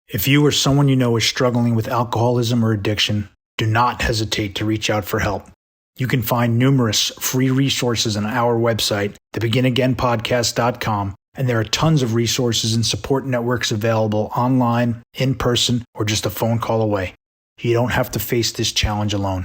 If you or someone you know is struggling with alcoholism or addiction, do not hesitate to reach out for help. You can find numerous free resources on our website, thebeginagainpodcast.com, and there are tons of resources and support networks available online, in person, or just a phone call away. You don't have to face this challenge alone.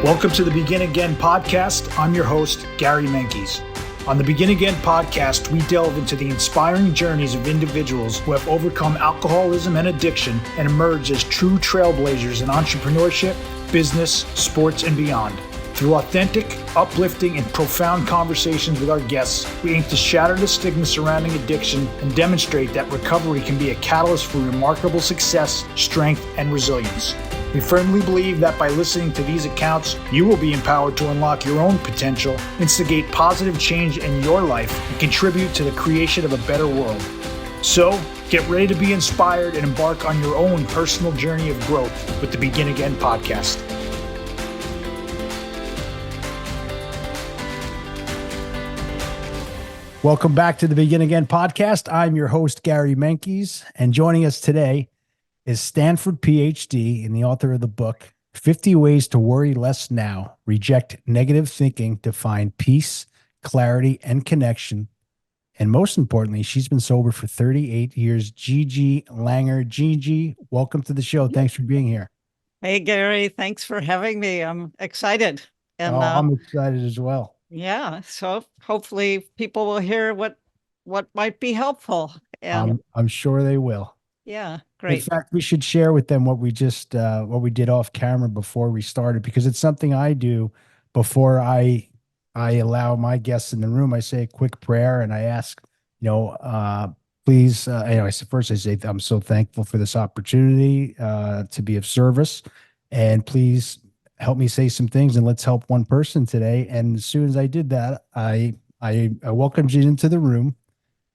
Welcome to the Begin Again podcast. I'm your host, Gary Menkes. On the Begin Again podcast, we delve into the inspiring journeys of individuals who have overcome alcoholism and addiction and emerged as true trailblazers in entrepreneurship, business, sports, and beyond. Through authentic, uplifting, and profound conversations with our guests, we aim to shatter the stigma surrounding addiction and demonstrate that recovery can be a catalyst for remarkable success, strength, and resilience. We firmly believe that by listening to these accounts, you will be empowered to unlock your own potential, instigate positive change in your life, and contribute to the creation of a better world. So, get ready to be inspired and embark on your own personal journey of growth with the Begin Again podcast. Welcome back to the Begin Again podcast. I'm your host, Gary Menkes, and joining us today is Stanford PhD and the author of the book, 50 Ways to Worry Less Now, Reject Negative Thinking to Find Peace, Clarity, and Connection. And most importantly, she's been sober for 38 years. Gigi Langer. Gigi, welcome to the show. Thanks for being here. Hey, Gary. Thanks for having me. I'm excited. And I'm excited as well. Yeah. So hopefully people will hear what might be helpful. And I'm sure they will. Yeah, great. In fact, we should share with them what we did off camera before we started, because it's something I do before I allow my guests in the room. I say a quick prayer and I ask, please, I say, I'm so thankful for this opportunity to be of service, and please help me say some things and let's help one person today. And as soon as I did that, I welcomed you into the room.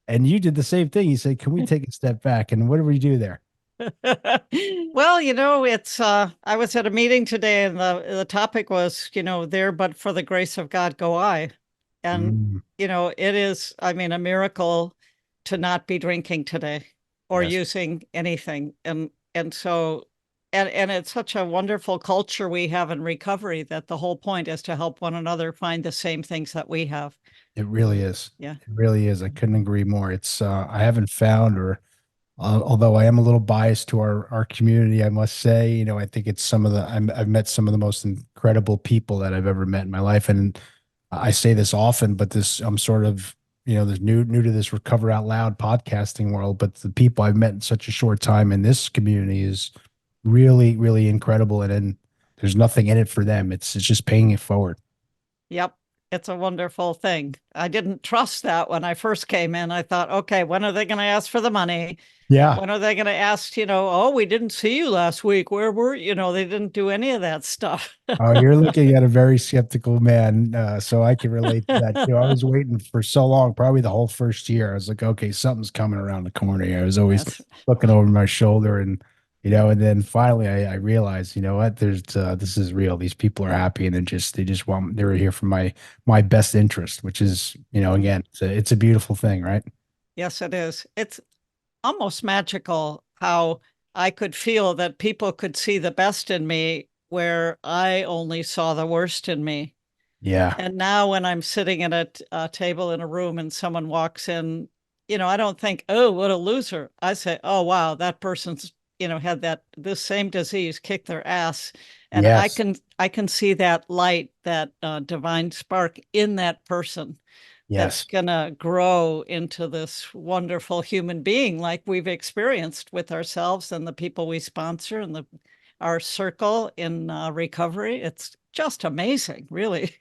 And you did the same thing. You said, can we take a step back? And what did we do there? Well, it's, I was at a meeting today and the topic was, there, but for the grace of God, go I. And, it is, a miracle to not be drinking today or using anything. And so, and it's such a wonderful culture we have in recovery that the whole point is to help one another find the same things that we have. It really is. Yeah, it really is. I couldn't agree more. It's I haven't found, although I am a little biased to our community, I must say, I think it's I've met some of the most incredible people that I've ever met in my life. And I say this often, but I'm sort of, there's new to this Recover Out Loud podcasting world, but the people I've met in such a short time in this community is really, really incredible. And then there's nothing in it for them. It's just paying it forward. Yep. It's a wonderful thing. I didn't trust that when I first came in. I thought, okay, when are they going to ask for the money? Yeah. When are they going to ask, oh, we didn't see you last week. Where were you? They didn't do any of that stuff. Oh, you're looking at a very skeptical man. So I can relate to that too. I was waiting for so long, probably the whole first year. I was like, okay, something's coming around the corner here. I was always looking over my shoulder and and then finally I realized, what, this is real. These people are happy and they were here for my best interest, which is, again, it's a beautiful thing, right? Yes, it is. It's almost magical how I could feel that people could see the best in me where I only saw the worst in me. Yeah. And now when I'm sitting at a table in a room and someone walks in, I don't think, oh, what a loser. I say, oh, wow, that person's had this same disease, kick their ass. And yes. I can see that light, that divine spark in that person. Yes. That's going to grow into this wonderful human being like we've experienced with ourselves and the people we sponsor and our circle in recovery. It's just amazing, really.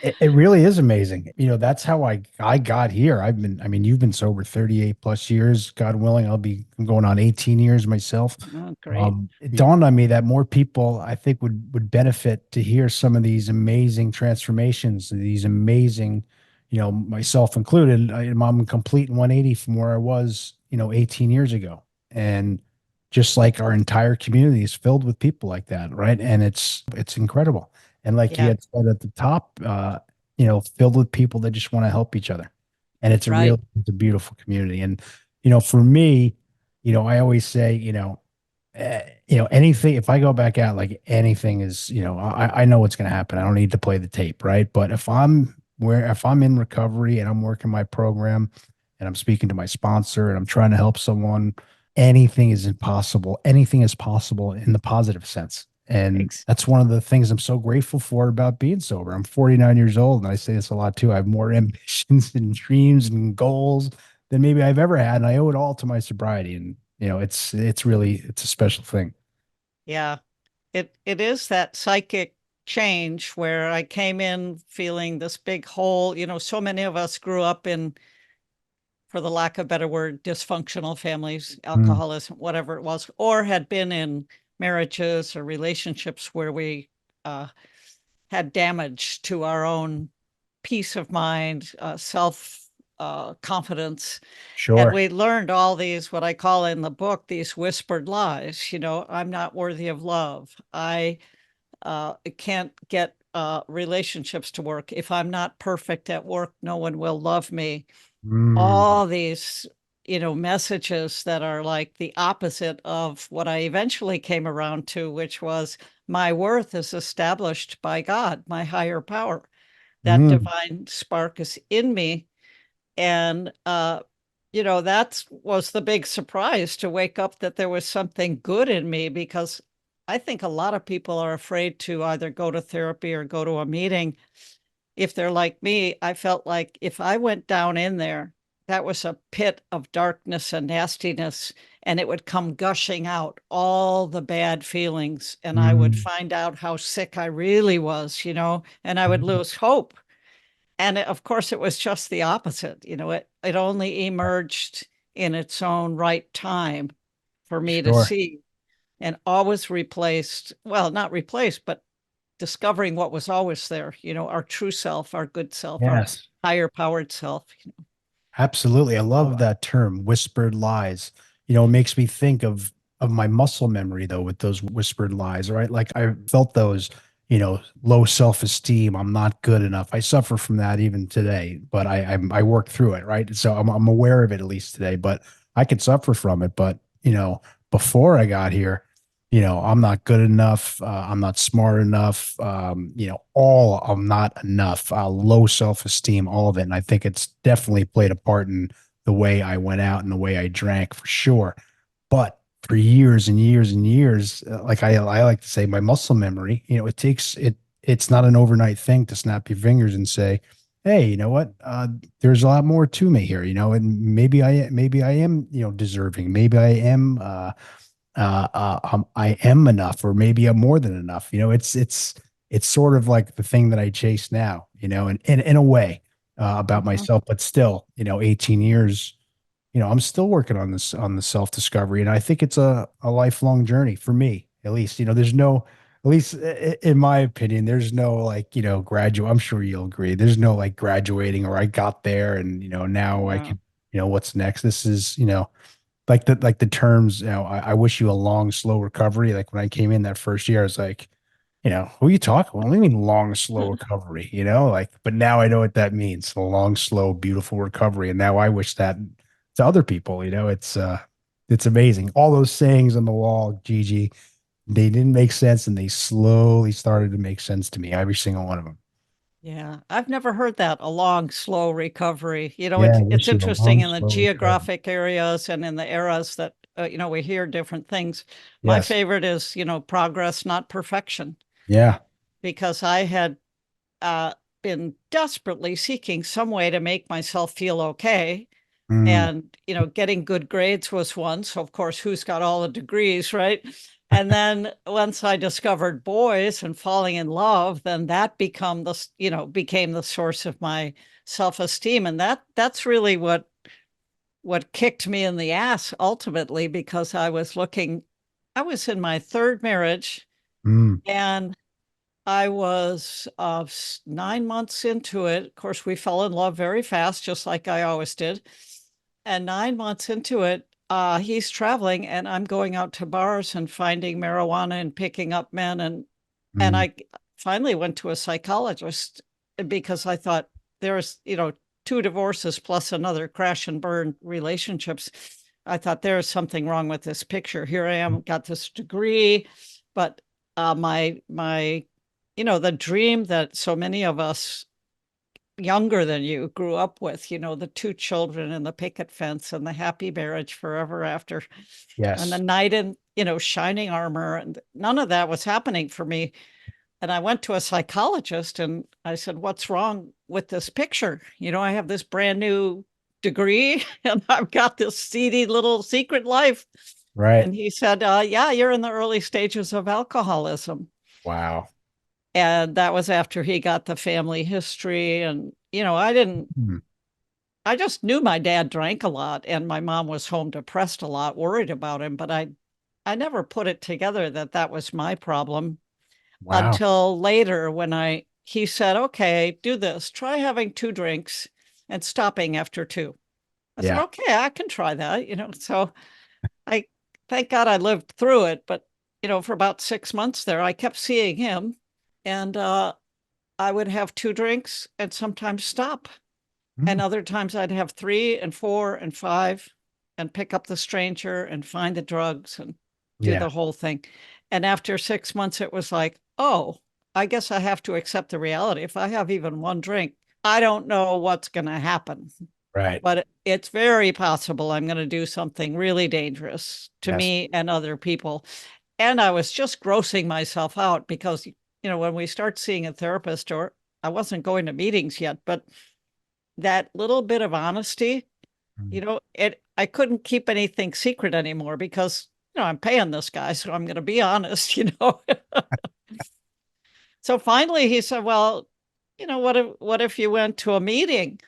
It really is amazing. That's how I got here. You've been sober 38 plus years, God willing. I'm going on 18 years myself. Oh, great. It dawned on me that more people, I think, would benefit to hear some of these amazing transformations, these amazing, myself included. I'm a complete 180 from where I was, 18 years ago. And just like our entire community is filled with people like that, right? And it's incredible. And like you had said at the top, filled with people that just want to help each other. And it's a beautiful community. And For me, I always say, anything, if I go back out, like anything is, I know what's going to happen. I don't need to play the tape, right? But if I'm in recovery and I'm working my program and I'm speaking to my sponsor and I'm trying to help someone, anything is impossible. Anything is possible in the positive sense. And Ex- that's one of the things I'm so grateful for about being sober. I'm 49 years old, and I say this a lot too. I have more ambitions and dreams and goals than maybe I've ever had, and I owe it all to my sobriety. And it's a special thing. Yeah. It is that psychic change where I came in feeling this big hole. So many of us grew up in, for the lack of a better word, dysfunctional families, Mm, alcoholism, whatever it was, or had been in marriages or relationships where we uh, had damage to our own peace of mind, self confidence. And sure. we learned all these, what I call in the book, these whispered lies. I'm not worthy of love. I can't get relationships to work. If I'm not perfect at work, no one will love me. Mm, All these, messages that are like the opposite of what I eventually came around to, which was my worth is established by God, my higher power. That mm, divine spark is in me. And, that was the big surprise to wake up that there was something good in me, because I think a lot of people are afraid to either go to therapy or go to a meeting. If they're like me, I felt like if I went down in there, that was a pit of darkness and nastiness, and it would come gushing out all the bad feelings. And I would mm, find out how sick I really was, and I would mm. lose hope. And of course, it was just the opposite. It only emerged in its own right time for me to Sure. see, and always replaced, well, not replaced, but discovering what was always there, our true self, our good self, our Yes. higher powered self. Absolutely. I love that term, whispered lies. It makes me think of my muscle memory though with those whispered lies, right? Like I felt those, low self-esteem. I'm not good enough. I suffer from that even today, but I work through it, right? So I'm aware of it at least today, but I could suffer from it. But, before I got here, I'm not good enough. I'm not smart enough. I'm not enough. Low self-esteem, all of it. And I think it's definitely played a part in the way I went out and the way I drank for sure. But for years and years and years, like I like to say, my muscle memory, it's not an overnight thing to snap your fingers and say, hey, you know what? There's a lot more to me here, and maybe I am, deserving. Maybe I am, I am enough, or maybe I'm more than enough. It's sort of like the thing that I chase now, and in a way, about Mhm. myself, but still, 18 years, I'm still working on the self discovery, and I think it's a lifelong journey for me, at least. There's no, at least in my opinion, there's no like, graduate. I'm sure you'll agree. There's no like graduating, or I got there, and now I No. can, what's next. This is, like the terms, I wish you a long, slow recovery. Like when I came in that first year, I was like, who are you talking about? What do you mean long, slow recovery? Like, but now I know what that means. A long, slow, beautiful recovery. And now I wish that to other people, it's amazing. All those sayings on the wall, Gigi, they didn't make sense, and they slowly started to make sense to me, every single one of them. Yeah, I've never heard that, a long, slow recovery. Yeah, I It's wish you a interesting long, in the slow recovery. geographic areas and in the eras that, we hear different things. My Yes. favorite is, progress, not perfection, Yeah. because I had uh, been desperately seeking some way to make myself feel okay. Mm, And, getting good grades was one. So, of course, who's got all the degrees, right? And then once I discovered boys and falling in love, then that became the source of my self-esteem. And that's really what kicked me in the ass ultimately, because I was in my third marriage, mm, and I was 9 months into it. Of course, we fell in love very fast, just like I always did. And 9 months into it, he's traveling, and I'm going out to bars and finding marijuana and picking up men. And mm, I finally went to a psychologist because I thought there's, 2 divorces plus another crash and burn relationships, I thought there's something wrong with this picture. Here I am, got this degree, but my the dream that so many of us younger than you grew up with, the 2 children and the picket fence and the happy marriage forever after. Yes. And the knight in, shining armor, and none of that was happening for me. And I went to a psychologist and I said, what's wrong with this picture? I have this brand new degree and I've got this seedy little secret life. Right. And he said, yeah, you're in the early stages of alcoholism. Wow. And that was after he got the family history. And, I just knew my dad drank a lot and my mom was home depressed a lot, worried about him. But I never put it together that was my problem. Wow. Until later when he said, okay, do this, try having 2 drinks and stopping after 2. I said, okay, I can try that, so I thank God I lived through it. But, for about 6 months there, I kept seeing him and I would have 2 drinks and sometimes stop. And other times I'd have 3 and 4 and 5 and pick up the stranger and find the drugs and do the whole thing. And after 6 months, it was like, oh, I guess I have to accept the reality. If I have even 1 drink, I don't know what's going to happen. Right. But it's very possible I'm going to do something really dangerous to me and other people. And I was just grossing myself out because, when we start seeing a therapist, or I wasn't going to meetings yet, but that little bit of honesty, I couldn't keep anything secret anymore because, I'm paying this guy, so I'm going to be honest, So finally he said, well, what if you went to a meeting?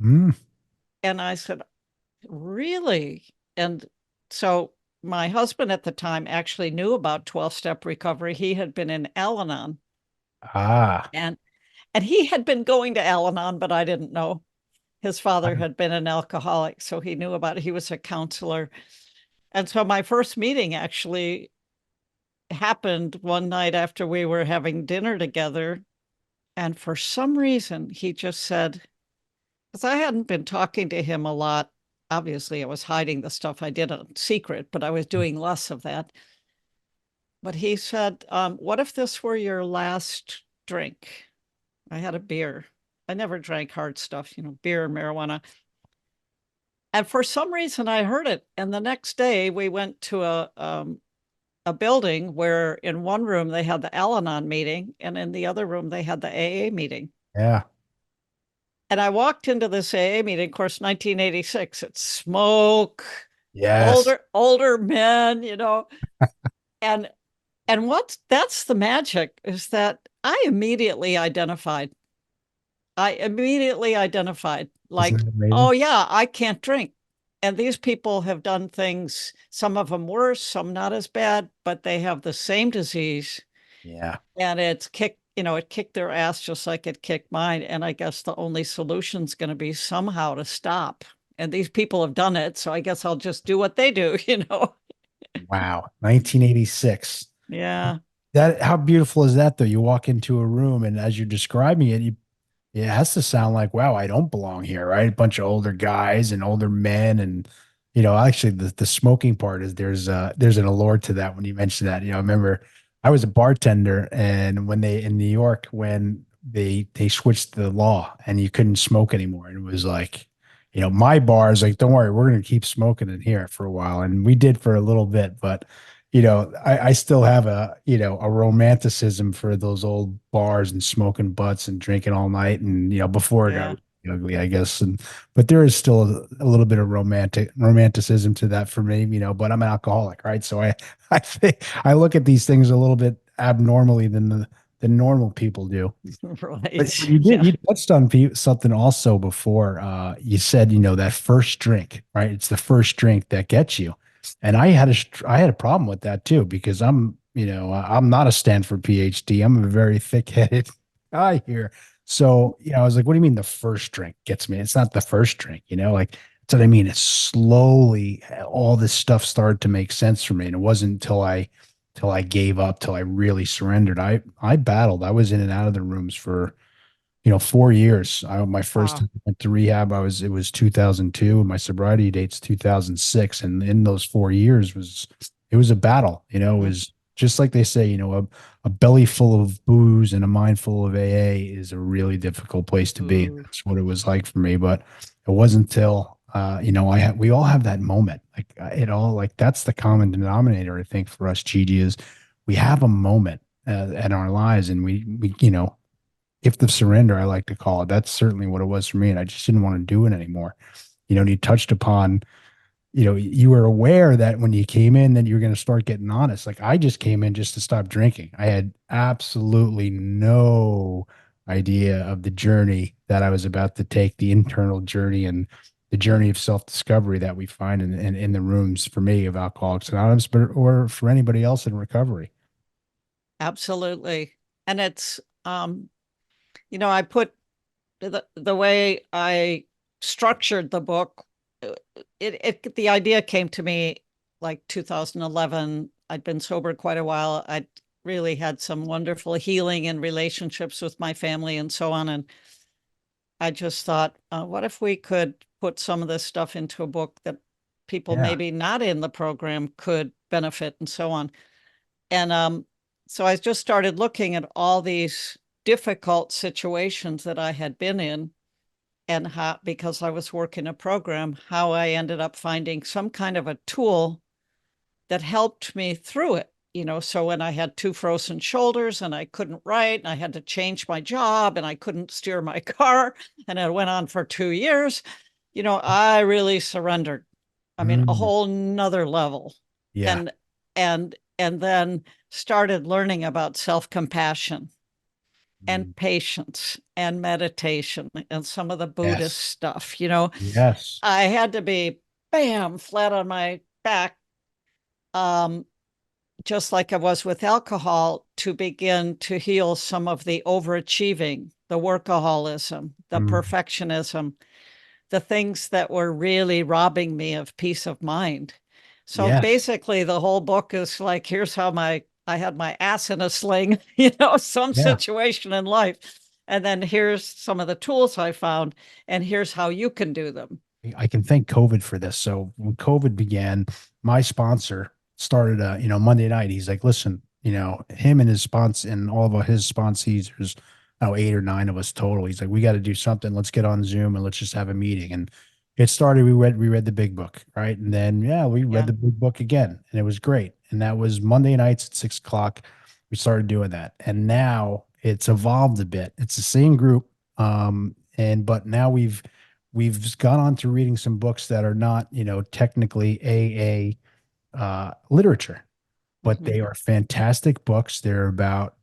And I said, really? And so my husband at the time actually knew about 12-step recovery. He had been in Al-Anon. And he had been going to Al-Anon, but I didn't know. His father had been an alcoholic, so he knew about it. He was a counselor. And so my first meeting actually happened one night after we were having dinner together. And for some reason, he just said, because I hadn't been talking to him a lot. Obviously, I was hiding the stuff I did in secret, but I was doing less of that. But he said, what if this were your last drink? I had a beer. I never drank hard stuff, beer and marijuana. And for some reason I heard it. And the next day we went to a building where in one room they had the Al-Anon meeting and in the other room they had the AA meeting. Yeah. And I walked into this AA meeting, of course, 1986, it's smoke, Yes. older men, and that's the magic, is that I immediately identified like, oh yeah, I can't drink. And these people have done things, some of them worse, some not as bad, but they have the same disease. Yeah. And it kicked their ass just like it kicked mine. And I guess the only solution is going to be somehow to stop. And these people have done it. So I guess I'll just do what they do, Wow. 1986. Yeah. How beautiful is that though? You walk into a room and as you're describing it, it has to sound like, wow, I don't belong here, right? A bunch of older guys and older men. And, actually the smoking part is there's an allure to that when you mentioned that. I remember I was a bartender and when in New York, when they switched the law and you couldn't smoke anymore. And it was like, my bar is like, don't worry, we're going to keep smoking in here for a while. And we did for a little bit, but I still have a romanticism for those old bars and smoking butts and drinking all night. And, before it got ugly, I guess. But there is still a little bit of romanticism to that for me, but I'm an alcoholic, right? So I think I look at these things a little bit abnormally than normal people do. Right. But you touched on something also before. You said, that first drink, right? It's the first drink that gets you. And I had a problem with that too, because I'm not a Stanford PhD. I'm a very thick-headed guy here. So, I was like, what do you mean the first drink gets me? It's not the first drink, like, that's what I mean. It's slowly, all this stuff started to make sense for me. And it wasn't until I gave up, till I really surrendered. I battled. I was in and out of the rooms for 4 years. My first Wow. time I went to rehab, it was 2002, and my sobriety date's 2006. And in those 4 years it was a battle. It was just like they say, a belly full of booze and a mind full of AA is a really difficult place to be. Ooh. That's what it was like for me. But it wasn't until, we all have that moment. Like that's the common denominator, I think, for us, Gigi, is we have a moment in our lives, and we gift of surrender, I like to call it. That's certainly what it was for me. And I just didn't want to do it anymore. And you touched upon, you were aware that when you came in, that you were going to start getting honest. Like, I just came in just to stop drinking. I had absolutely no idea of the journey that I was about to take, the internal journey and the journey of self-discovery that we find in the rooms, for me, of Alcoholics Anonymous, or for anybody else in recovery. Absolutely. And it's, I put the way I structured the book, the idea came to me like 2011. I'd been sober quite a while. I'd really had some wonderful healing and relationships with my family and so on. And I just thought, what if we could put some of this stuff into a book that people maybe not in the program could benefit and so on. And so I just started looking at all these difficult situations that I had been in, and how, because I was working a program, how I ended up finding some kind of a tool that helped me through it. So when I had 2 frozen shoulders and I couldn't write, and I had to change my job, and I couldn't steer my car, and it went on for 2 years, I really surrendered. I mean, a whole nother level. Yeah. And then started learning about self-compassion and patience and meditation and some of the Buddhist stuff. Yes. I had to be flat on my back, just like I was with alcohol, to begin to heal some of the overachieving, the workaholism, the perfectionism, the things that were really robbing me of peace of mind. So basically the whole book is like, here's how I had my ass in a sling, situation in life. And then here's some of the tools I found, and here's how you can do them. I can thank COVID for this. So when COVID began, my sponsor started, Monday night. He's like, listen, him and his sponsor and all of his sponsees, there's 8 or 9 of us total. He's like, we got to do something. Let's get on Zoom and let's just have a meeting. And it started, we read the big book, right? And then, we read the big book again, and it was great. And that was Monday nights at 6 o'clock. We started doing that. And now it's evolved a bit. It's the same group. But now we've gone on to reading some books that are not, technically AA literature, but they are fantastic books. They're about,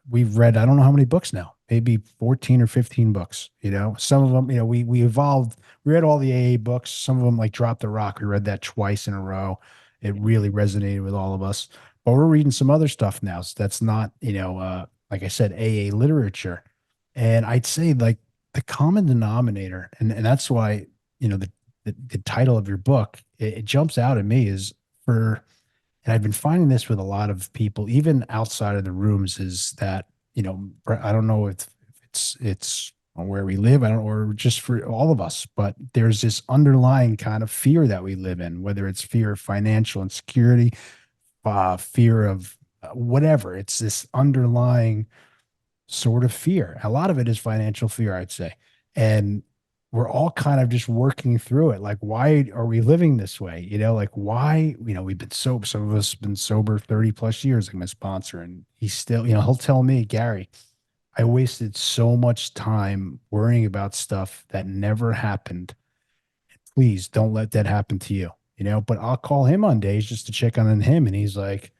we've read, I don't know how many books now, maybe 14 or 15 books. Some of them, we evolved. We read all the AA books. Some of them, like Drop the Rock, we read that twice in a row. It really resonated with all of us. But we're reading some other stuff now. So that's not, like I said, AA literature. And I'd say, like, the common denominator, and that's why, the title of your book, it jumps out at me, is and I've been finding this with a lot of people, even outside of the rooms, is that, I don't know if it's where we live, or just for all of us, but there's this underlying kind of fear that we live in, whether it's fear of financial insecurity, fear of whatever. It's this underlying sort of fear. A lot of it is financial fear, I'd say. And we're all kind of just working through it. Like, why are we living this way? Like, why, we've been sober. Some of us have been sober 30 plus years, like my sponsor. And he's still, he'll tell me, Gary, I wasted so much time worrying about stuff that never happened. Please don't let that happen to you, but I'll call him on days just to check on him. And he's like,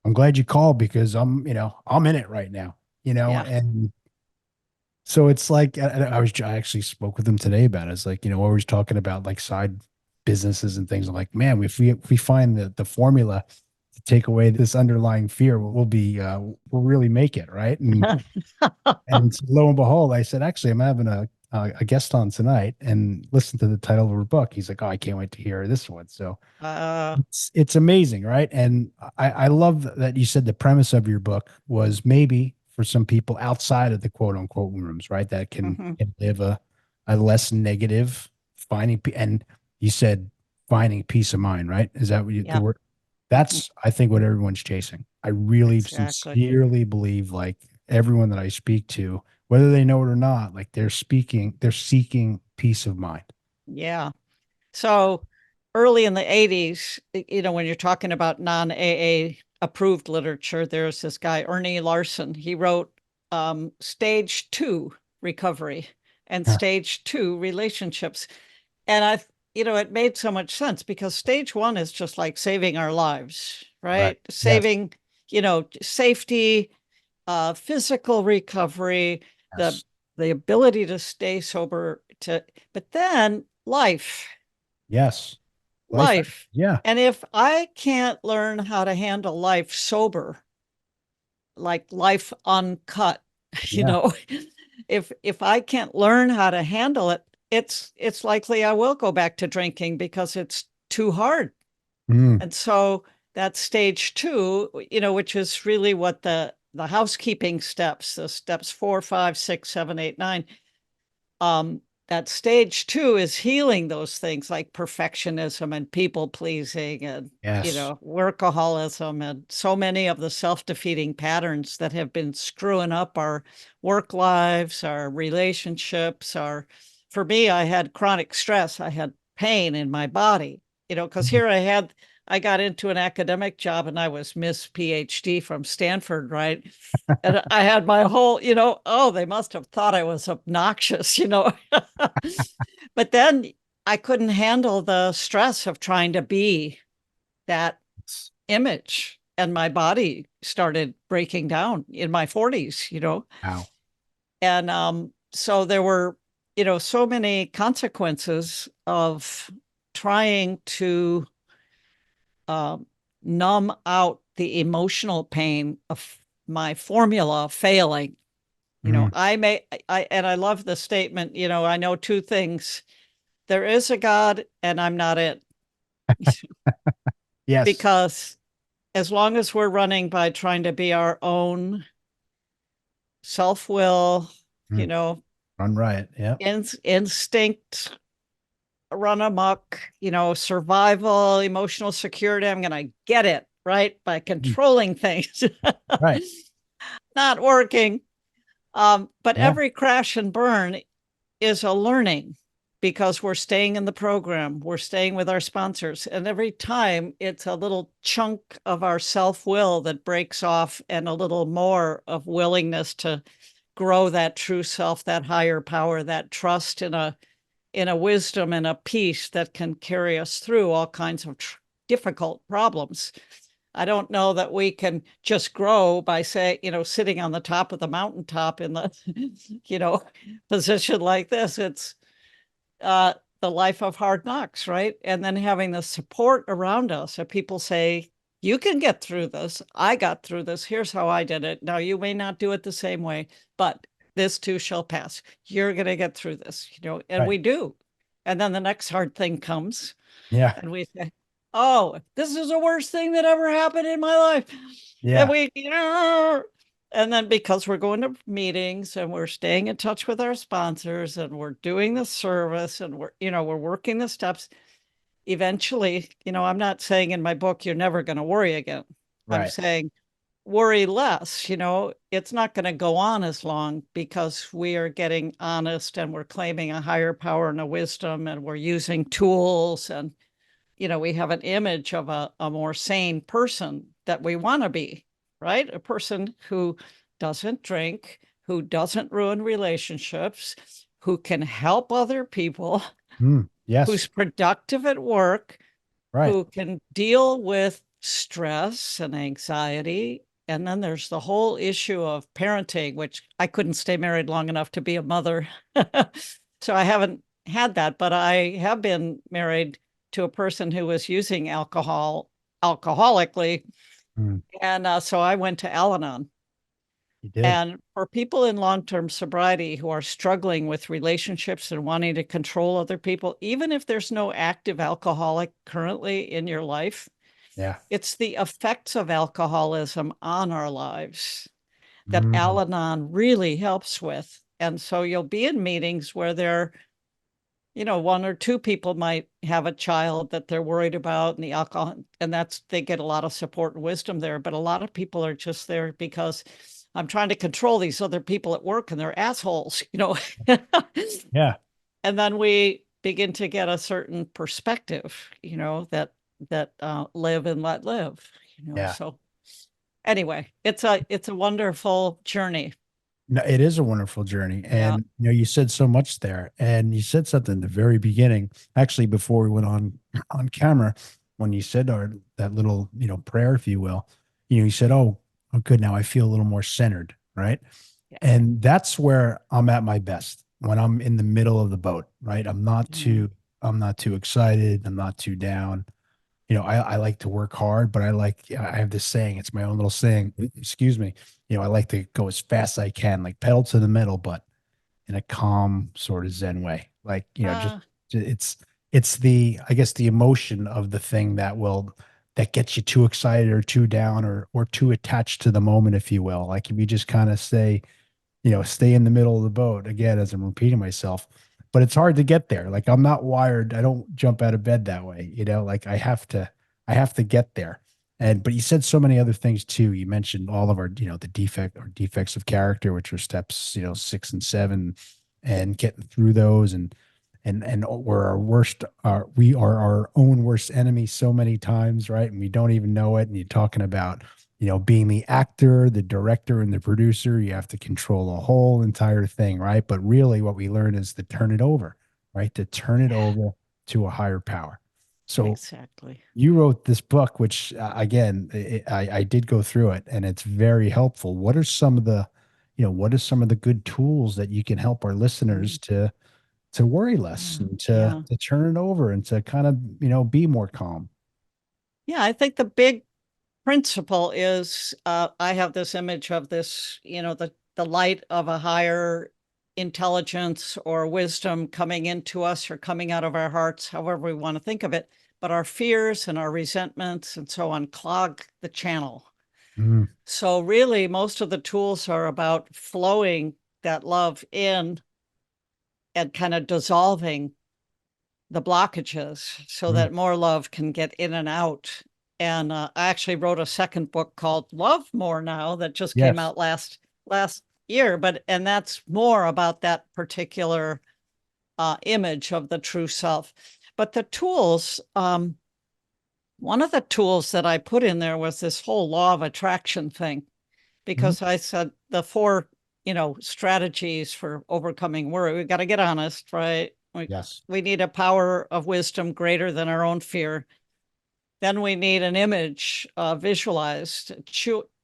I'm glad you called, because I'm in it right now, and so it's like, I actually spoke with him today about it. It's like, what we're talking about, like side businesses and things. I'm like, man, if we find the formula to take away this underlying fear, we'll really make it, right? And so lo and behold, I said, actually, I'm having a guest on tonight, and listen to the title of her book. He's like, oh, I can't wait to hear this one. So it's amazing, right? And I love that you said the premise of your book was maybe for some people outside of the quote unquote rooms, right? That Mhm. can live a less negative and you said finding peace of mind, right? Is that what the Yeah. word? Mhm. That's, I think, what everyone's chasing. I really Exactly. sincerely believe, like, everyone that I speak to, whether they know it or not, like, they're seeking peace of mind. Yeah. So early in the 80s, when you're talking about non-AA approved literature, there's this guy, Ernie Larson. He wrote stage 2 recovery and Huh. stage 2 relationships. And it made so much sense because stage 1 is just like saving our lives, Right. right? Yes. Saving, safety, physical recovery, the Yes. the ability to stay sober, but then life. Yes. Life. Life. Yeah. And if I can't learn how to handle life sober, like life uncut, you Yeah. know, if I can't learn how to handle it, it's likely I will go back to drinking because it's too hard. Mm. And so that's stage 2, which is really what the housekeeping steps, the steps 4, 5, 6, 7, 8, 9. That stage 2 is healing those things like perfectionism and people pleasing and Yes. workaholism and so many of the self-defeating patterns that have been screwing up our work lives, our relationships. For me, I had chronic stress. I had pain in my body, because Mhm. here I got into an academic job and I was Miss PhD from Stanford, right? And I had my whole, oh, they must have thought I was obnoxious. But then I couldn't handle the stress of trying to be that image. And my body started breaking down in my 40s. Wow. And so there were, so many consequences of trying to um, numb out the emotional pain of my formula failing. Mm. I love the statement, I know 2 things. There is a God and I'm not it. Yes. Because as long as we're running by trying to be our own self-will, you Mm. know, Run riot. Yeah. instinct, run amok, survival, emotional security, I'm going to get it, right? By Mm. controlling things. Right. Not working. But Yeah. every crash and burn is a learning because we're staying in the program, we're staying with our sponsors. And every time it's a little chunk of our self-will that breaks off and a little more of willingness to grow that true self, that higher power, that trust in a wisdom and a peace that can carry us through all kinds of difficult problems. I don't know that we can just grow by sitting on the top of the mountaintop in the, position like this. It's uh, the life of hard knocks, right? And then having the support around us that people say, you can get through this. I got through this. Here's how I did it. Now, you may not do it the same way, but this too shall pass. You're going to get through this, and Right. we do. And then the next hard thing comes Yeah. and we say, oh, this is the worst thing that ever happened in my life. And Yeah. and then because we're going to meetings and we're staying in touch with our sponsors and we're doing the service and we're working the steps, eventually, I'm not saying in my book, you're never going to worry again. I'm Right. saying worry less, it's not going to go on as long because we are getting honest and we're claiming a higher power and a wisdom and we're using tools and we have an image of a more sane person that we want to be, right? A person who doesn't drink, who doesn't ruin relationships, who can help other people, Mm. who's Yes. productive at work, Right. who can deal with stress and anxiety. And then there's the whole issue of parenting, which I couldn't stay married long enough to be a mother. So I haven't had that, but I have been married to a person who was using alcohol alcoholically. Mm. And so I went to Al-Anon. You did. And for people in long-term sobriety who are struggling with relationships and wanting to control other people, even if there's no active alcoholic currently in your life, Yeah. it's the effects of alcoholism on our lives that Al-Anon really helps with. And so you'll be in meetings where there, one or two people might have a child that they're worried about and the alcohol, and they get a lot of support and wisdom there. But a lot of people are just there because I'm trying to control these other people at work and they're assholes, Yeah. And then we begin to get a certain perspective, that live and let live, Yeah. So anyway, it's a wonderful journey. No, it is a wonderful journey. Yeah. And you said so much there. And you said something in the very beginning, actually, before we went on camera, when you said that little, prayer, if you will, you said, oh, good. Now I feel a little more centered. Right. Yeah. And that's where I'm at my best, when I'm in the middle of the boat. Right. I'm not too excited. I'm not too down. I like to work hard, but I have this saying, it's my own little saying, excuse me. I like to go as fast as I can, like pedal to the metal, but in a calm sort of Zen way. Like, it's I guess the emotion of the thing that gets you too excited or too down or too attached to the moment, if you will. Like if you just kind of stay in the middle of the boat, again, as I'm repeating myself, but it's hard to get there. Like I'm not wired. I don't jump out of bed that way, like I have to get there. But you said so many other things too. You mentioned all of our, the defects of character, which are steps, 6 and 7, and getting through those and we are our own worst enemy so many times, right? And we don't even know it. And you're talking about, being the actor, the director, and the producer. You have to control the whole entire thing, right? But really what we learn is to turn it over, right? To turn it over to a higher power. So exactly. You wrote this book, which again, I did go through it, and it's very helpful. What are some of the good tools that you can help our listeners to worry less and to turn it over and to kind of, be more calm? Yeah, I think the big principle is I have this image of this, the light of a higher intelligence or wisdom coming into us or coming out of our hearts, however we want to think of it. But our fears and our resentments and so on clog the channel. So really, most of the tools are about flowing that love in and kind of dissolving the blockages so that more love can get in and out. And I actually wrote a second book called Love More Now that just came out last year. And that's more about that particular image of the true self. But the tools, one of the tools that I put in there was this whole law of attraction thing, because I said the 4, strategies for overcoming worry. We got to get honest, right? We need a power of wisdom greater than our own fear. Then we need an image, visualized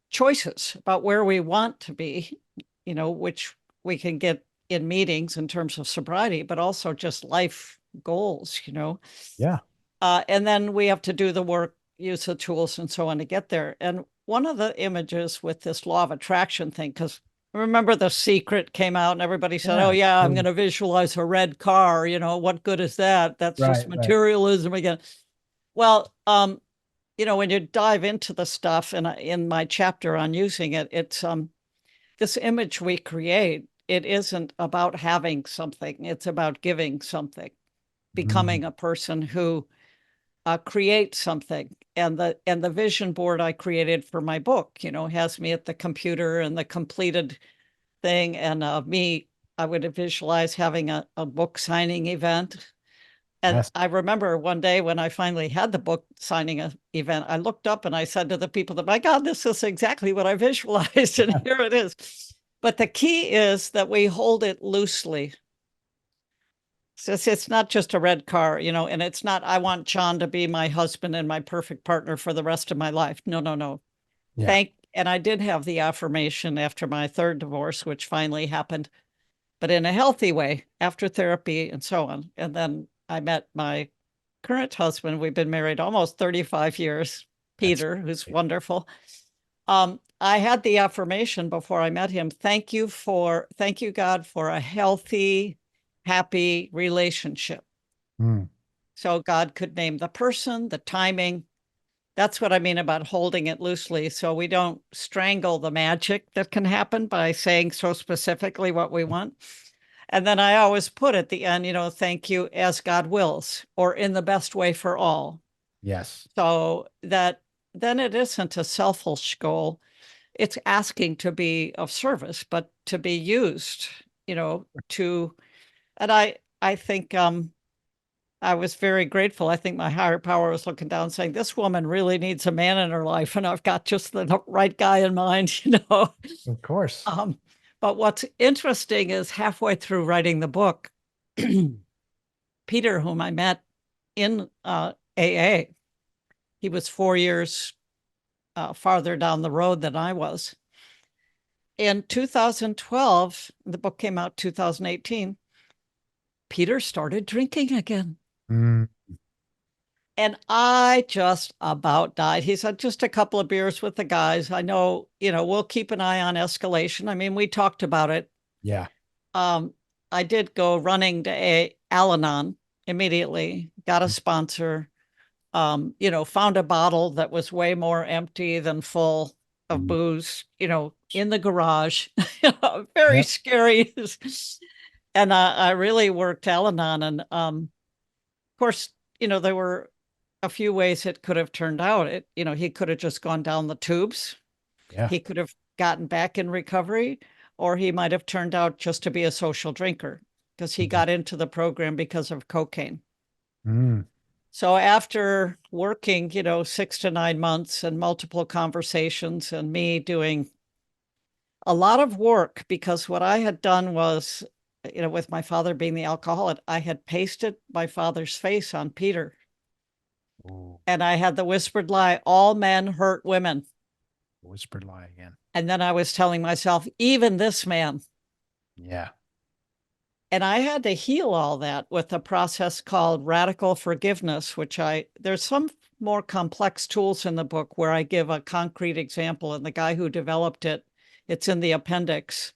choices about where we want to be, which we can get in meetings in terms of sobriety, but also just life goals, Yeah. And then we have to do the work, use the tools and so on to get there. And one of the images with this law of attraction thing, because remember The Secret came out and everybody said, oh yeah, I'm going to visualize a red car. What good is that? That's just materialism again. Well, when you dive into the stuff, and in my chapter on using it, it's this image we create. It isn't about having something. It's about giving something, becoming a person who creates something. And the vision board I created for my book, has me at the computer and the completed thing. And I would visualize having a book signing event. And I remember one day when I finally had the book signing event, I looked up and I said to the people that, my God, this is exactly what I visualized. And here it is. But the key is that we hold it loosely. So it's not just a red car, and it's not, I want John to be my husband and my perfect partner for the rest of my life. No. Yeah. And I did have the affirmation after my 3rd divorce, which finally happened, but in a healthy way after therapy and so on. And then I met my current husband. We've been married almost 35 years, Peter, who's wonderful. I had the affirmation before I met him. Thank you, God, for a healthy, happy relationship. So God could name the person, the timing, That's what I mean about holding it loosely. So we don't strangle the magic that can happen by saying so specifically what we want. And then I always put at the end, thank you as God wills, or in the best way for all. Yes. So that then it isn't a selfish goal. It's asking to be of service, but to be used, to, and I think, I was very grateful. I think my higher power was looking down saying, this woman really needs a man in her life. And I've got just the right guy in mind, Of course. But what's interesting is halfway through writing the book, Peter, whom I met in AA, he was 4 years farther down the road than I was. In 2012, the book came out 2018, Peter started drinking again. Mm. And I just about died. He said, just a couple of beers with the guys. I know, we'll keep an eye on escalation. I mean, we talked about it. Yeah. I did go running to Al-Anon immediately, got a sponsor, found a bottle that was way more empty than full of booze, in the garage. Very scary. And I really worked Al-Anon. And of course, there were a few ways it could have turned out. He could have just gone down the tubes. Yeah. He could have gotten back in recovery, or he might have turned out just to be a social drinker because he got into the program because of cocaine. Mm. So after working, 6 to 9 months and multiple conversations and me doing a lot of work, because what I had done was, with my father being the alcoholic, I had pasted my father's face on Peter. Ooh. And I had the whispered lie, all men hurt women. Whispered lie again. And then I was telling myself, even this man. Yeah. And I had to heal all that with a process called radical forgiveness, which there's some more complex tools in the book where I give a concrete example. And the guy who developed it, it's in the appendix,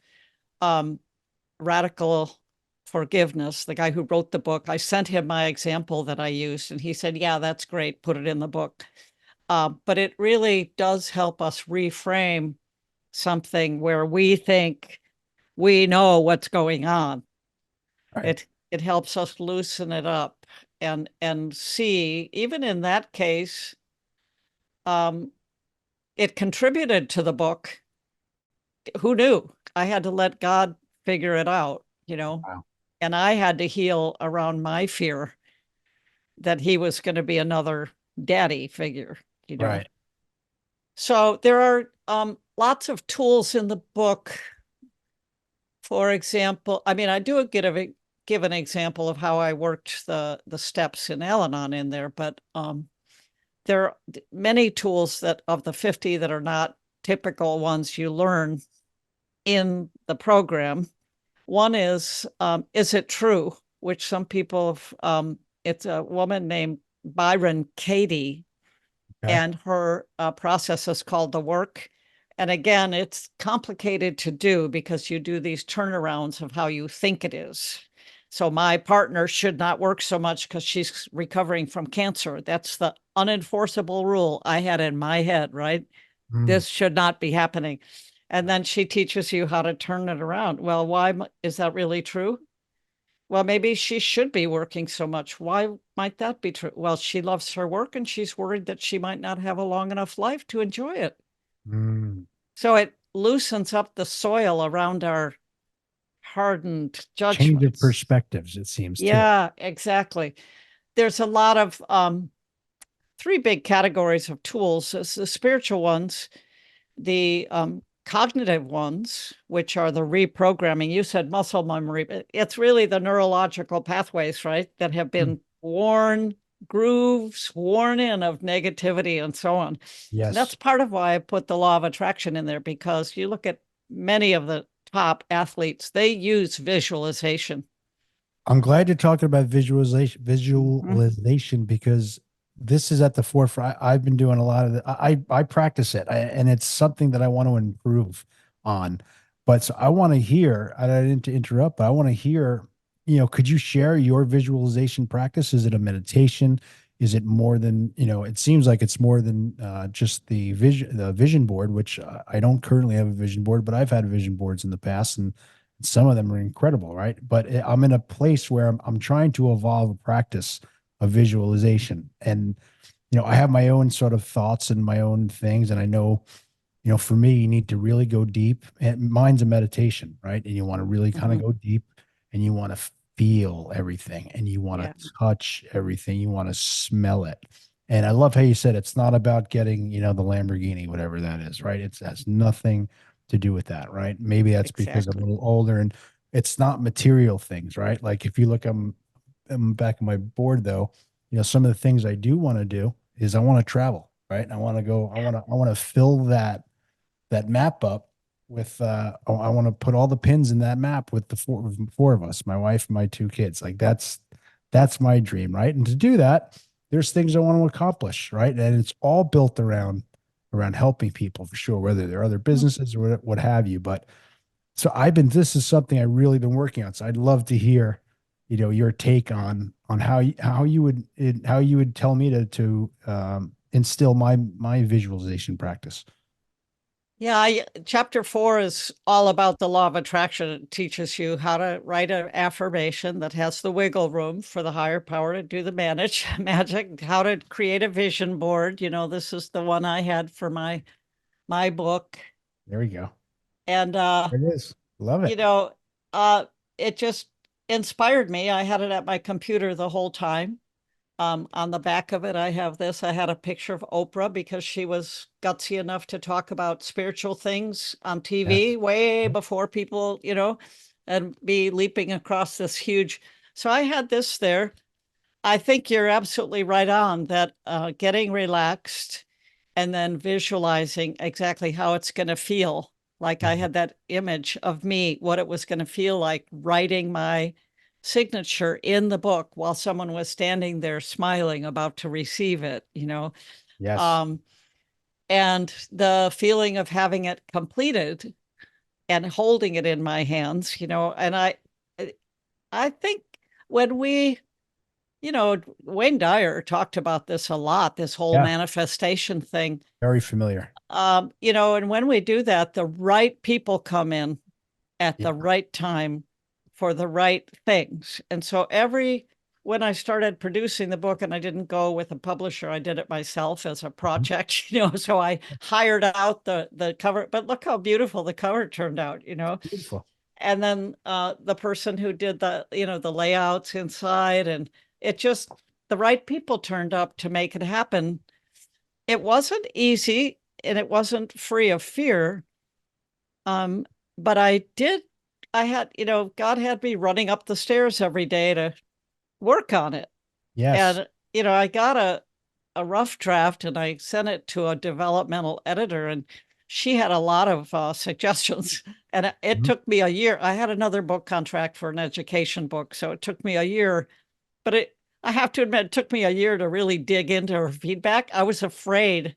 radical forgiveness, the guy who wrote the book. I sent him my example that I used, and he said, yeah, that's great. Put it in the book. But it really does help us reframe something where we think we know what's going on. Right. It helps us loosen it up and see, even in that case, it contributed to the book. Who knew? I had to let God figure it out, Wow. And I had to heal around my fear that he was going to be another daddy figure, Right. So there are lots of tools in the book. For example, I mean, I do give an example of how I worked the steps in Al-Anon in there, but there are many tools that of the 50 that are not typical ones you learn in the program. One is it true? Which some people, it's a woman named Byron Katie, and her process is called the work. And again, it's complicated to do because you do these turnarounds of how you think it is. So my partner should not work so much because she's recovering from cancer. That's the unenforceable rule I had in my head, right? This should not be happening. And then she teaches you how to turn it around. Well, why is that really true? Well, maybe she should be working so much. Why might that be true? Well, she loves her work and she's worried that she might not have a long enough life to enjoy it. So it loosens up the soil around our hardened judgments. Change of perspectives, it seems. Yeah, too. Exactly. There's a lot of 3 big categories of tools. It's the spiritual ones, the cognitive ones, which are the reprogramming. You said muscle memory, but it's really the neurological pathways, right, that have been grooves worn in of negativity and so on. Yes. And that's part of why I put the law of attraction in there, because you look at many of the top athletes, they use visualization. I'm glad you're talking about visualization because this is at the forefront. I've been doing a lot of I practice it, and it's something that I want to improve on. But so I want to hear, I didn't interrupt, but I want to hear, could you share your visualization practice? Is it a meditation? is it more than, it seems like it's more than just the vision board, which I don't currently have a vision board, but I've had vision boards in the past, and some of them are incredible, right? But I'm in a place where I'm trying to evolve a practice of visualization. And, I have my own sort of thoughts and my own things. And I know, for me, you need to really go deep. And mine's a meditation, right? And you want to really kind of go deep, and you want to feel everything, and you want to touch everything. You want to smell it. And I love how you said it's not about getting, the Lamborghini, whatever that is, right? It has nothing to do with that, right? Maybe that's because I'm a little older, and it's not material things, right? Like if you look, I'm back on my board though, some of the things I do want to do is I want to travel, right? I want to go, I want to fill that map up with I want to put all the pins in that map with the four of us, my wife and my two kids. Like that's my dream, right? And to do that, there's things I want to accomplish, right? And it's all built around helping people, for sure, whether they're other businesses or what have you. But so this is something I really been working on. So I'd love to hear, your take on how you would tell me to instill my visualization practice. Yeah, chapter 4 is all about the law of attraction. It teaches you how to write an affirmation that has the wiggle room for the higher power to do the magic, how to create a vision board. This is the one I had for my book. There we go. And there it is. Love it. It just inspired me. I had it at my computer the whole time. On the back of it, I have this. I had a picture of Oprah because she was gutsy enough to talk about spiritual things on TV way before people, and be leaping across this huge. So I had this there. I think you're absolutely right on that getting relaxed and then visualizing exactly how it's going to feel. Like I had that image of me, what it was going to feel like writing my signature in the book while someone was standing there smiling about to receive it, Yes. And the feeling of having it completed and holding it in my hands, and I think when we, Wayne Dyer talked about this a lot, this whole manifestation thing. Very familiar. And when we do that, the right people come in at the right time for the right things. And so when I started producing the book, and I didn't go with a publisher, I did it myself as a project, so I hired out the cover, but look how beautiful the cover turned out, Beautiful. And then the person who did the layouts inside, and the right people turned up to make it happen. It wasn't easy, and it wasn't free of fear. But I had, God had me running up the stairs every day to work on it. Yes. And, I got a rough draft, and I sent it to a developmental editor, and she had a lot of suggestions. And it took me a year. I had another book contract for an education book, so it took me a year. But I have to admit, it took me a year to really dig into her feedback. I was afraid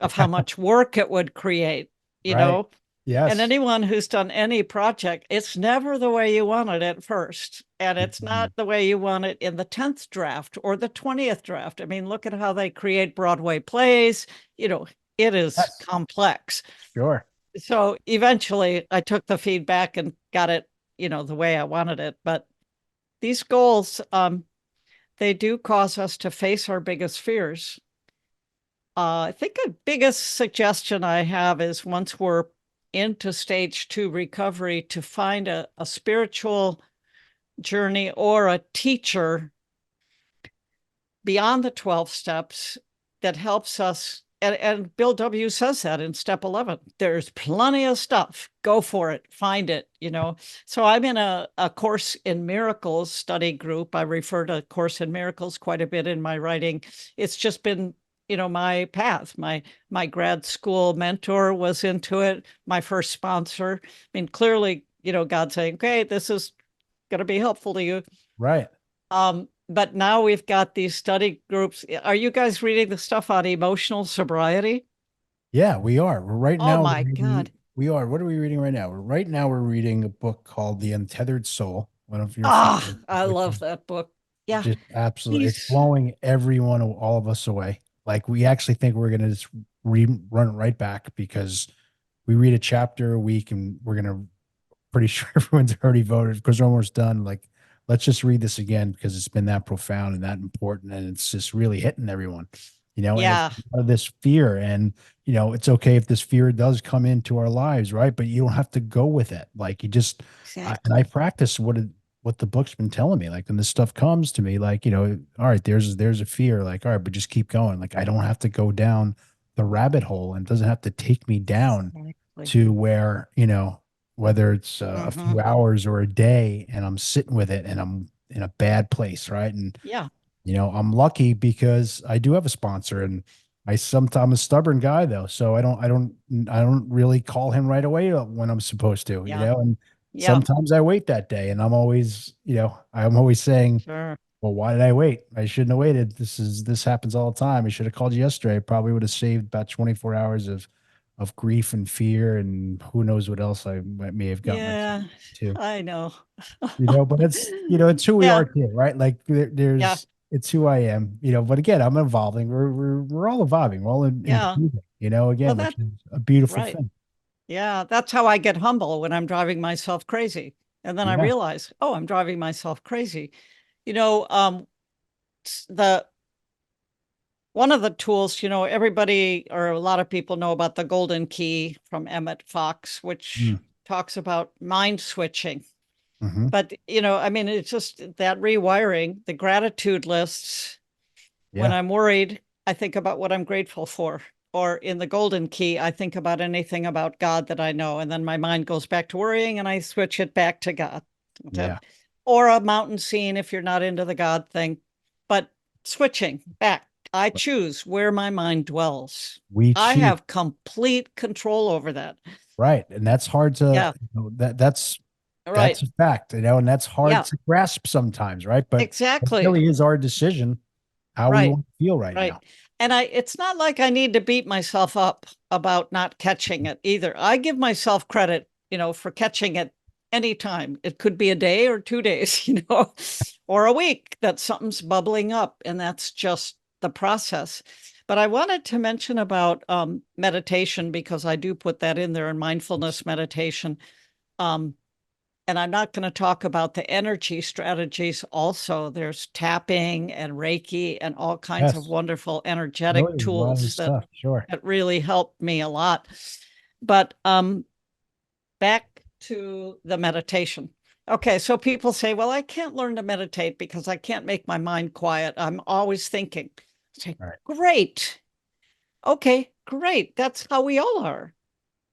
of how much work it would create, know? Yes. And anyone who's done any project, it's never the way you want it at first. And it's not the way you want it in the 10th draft or the 20th draft. I mean, look at how they create Broadway plays. It is complex. Sure. So eventually I took the feedback and got it, the way I wanted it. But these goals, they do cause us to face our biggest fears. I think the biggest suggestion I have is, once we're into stage 2 recovery, to find a spiritual journey or a teacher beyond the 12 steps that helps us. And Bill W. says that in step 11. There's plenty of stuff. Go for it. Find it, So I'm in a Course in Miracles study group. I refer to Course in Miracles quite a bit in my writing. It's just been, my path. My grad school mentor was into it. My first sponsor. I mean, clearly, God saying, okay, this is going to be helpful to you. Right. But now we've got these study groups. Are you guys reading the stuff on emotional sobriety? Yeah, we are. Right now. Oh my God. We are. What are we reading right now? Right now we're reading a book called The Untethered Soul. One of your I love that book. Yeah. Just absolutely. It's Peace. blowing all of us away. Like we actually think we're going to just run it right back because we read a chapter a week and we're going to pretty sure everyone's already voted because we're almost done. Like, let's just read this again because it's been that profound and that important, and it's just really hitting everyone, and it's Yeah. this fear. And, it's okay if this fear does come into our lives, right? But you don't have to go with it. Like, you just, and I Exactly. practice what the book's been telling me. Like, when this stuff comes to me, like, all right, there's a fear, like, all right, but just keep going. Like, I don't have to go down the rabbit hole, and it doesn't have to take me down Exactly. to where, whether it's a Mm-hmm. few hours or a day, and I'm sitting with it and I'm in a bad place, right? And Yeah. I'm lucky because I do have a sponsor, and I'm a stubborn guy though, so I don't really call him right away when I'm supposed to, Yeah. and Yeah. sometimes I wait that day, and I'm always saying, Sure. well, why did I wait? I shouldn't have waited. This happens all the time. I should have called you yesterday. Probably would have saved about 24 hours of grief and fear, and who knows what else I may have got myself Yeah. to. I know. But it's who we Yeah. are too, right? Like Yeah. it's who I am, but again, I'm evolving. We're all evolving. We're all Yeah. improving, Well, again, which that, is a beautiful right. thing. Yeah. That's how I get humble when I'm driving myself crazy. And then I Yeah. realize, oh, I'm driving myself crazy. You know, um, the one of the tools, everybody or a lot of people know about the golden key from Emmett Fox, which Mm. talks about mind switching. Hmm. But, I mean, it's just that rewiring, the gratitude lists. When Yeah. I'm worried, I think about what I'm grateful for. Or in the golden key, I think about anything about God that I know. And then my mind goes back to worrying and I switch it back to God. Yeah. Or a mountain scene if you're not into the God thing. But switching back, I choose where my mind dwells. We I choose, have complete control over that. right, and that's hard to, Yeah. that's Right. a fact, and that's hard Yeah. to grasp sometimes, right? But it Exactly. really is our decision how we Right. want to feel right Right. now. And it's not like I need to beat myself up about not catching it either. I give myself credit, for catching it anytime. It could be a day or 2 days, or a week that something's bubbling up. And that's just the process. But I wanted to mention about meditation because I do put that in there in mindfulness meditation. Um, and I'm not going to talk about the energy strategies also. There's tapping and Reiki and all kinds of Yes. wonderful No, energetic there's a lot of tools that stuff. Sure. that really helped me a lot. But back to the meditation. Okay, so people say, well, I can't learn to meditate because I can't make my mind quiet. I'm always thinking. I say, All right. great. Okay, great. That's how we all are.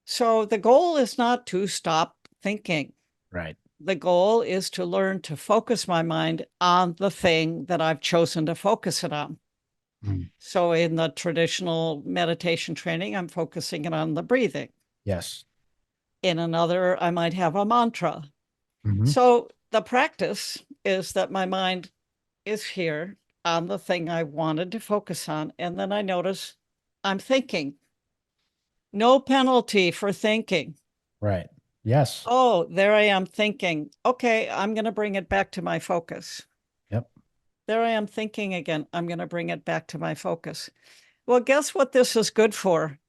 So the goal is not to stop thinking. Right. The goal is to learn to focus my mind on the thing that I've chosen to focus it on. Mm. So in the traditional meditation training, I'm focusing it on the breathing. Yes. In another, I might have a mantra. Hmm. So the practice is that my mind is here on the thing I wanted to focus on. And then I notice I'm thinking. No penalty for thinking. Right. Yes. Oh, there I am thinking. Okay, I'm going to bring it back to my focus. Yep. There I am thinking again. I'm going to bring it back to my focus. Well, guess what this is good for?